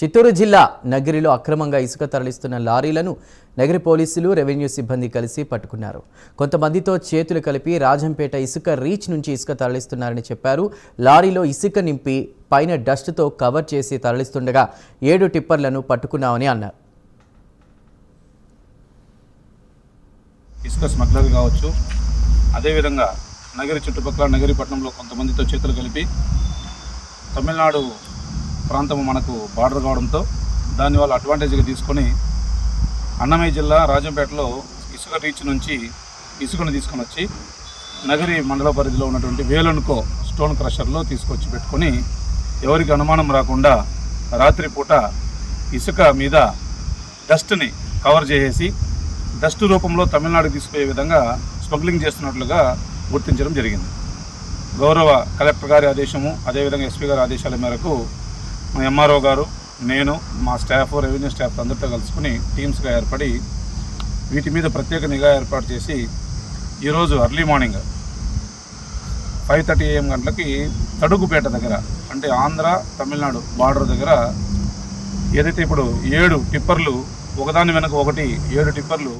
చిత్తూరు జిల్లా నగిరిలో అక్రమంగా ఇసుక తరలిస్తున్న లారీలను నగిరి పోలీసులు రెవెన్యూ సిబ్బంది కలిసి పట్టుకున్నారు. కొంతమందితో చేతులు కలిపి రాజంపేట ఇసుక రీచ్ నుంచి ఇసుక తరలిస్తున్నారని చెప్పారు. లారీలో ఇసుక నింపి పైన డస్ట్తో కవర్ చేసి తరలిస్తుండగా 7 టిప్పర్లను పట్టుకున్నామని అన్నారు. ఇసుక స్మగ్లర్ కావచ్చు, అదేవిధంగా నగరి చుట్టుపక్కల నగరి పట్టణంలో కొంతమందితో చేతులు కలిపి తమిళనాడు ప్రాంతం మనకు బార్డర్ కావడంతో దాన్ని వాళ్ళు అడ్వాంటేజ్గా తీసుకొని అన్నమయ్య జిల్లా రాజంపేటలో ఇసుక రీచ్ నుంచి ఇసుకను తీసుకొని వచ్చి నగరి మండల పరిధిలో ఉన్నటువంటి వేలనుకో స్టోన్ క్రషర్లో తీసుకొచ్చి పెట్టుకొని ఎవరికి అనుమానం రాకుండా రాత్రిపూట ఇసుక మీద డస్ట్ని కవర్ చేసేసి డస్ట్ రూపంలో తమిళనాడుకి తీసుకుపోయే విధంగా స్మగ్లింగ్ చేస్తున్నట్లుగా గుర్తించడం జరిగింది. గౌరవ కలెక్టర్ గారి ఆదేశము, అదేవిధంగా ఎస్పీ గారి ఆదేశాల మేరకు మా ఎంఆర్ఓ గారు, నేను, మా స్టాఫ్, రెవెన్యూ స్టాఫ్ అందరితో కలుసుకుని టీమ్స్గా ఏర్పడి వీటి మీద ప్రత్యేక నిఘా ఏర్పాటు చేసి ఈరోజు ఎర్లీ మార్నింగ్ 5:30 AM గంటలకి తడుగుపేట దగ్గర, అంటే ఆంధ్ర తమిళనాడు బార్డర్ దగ్గర ఏదైతే ఇప్పుడు 7 టిప్పర్లు ఒకదాని వెనక ఒకటి 7 టిప్పర్లు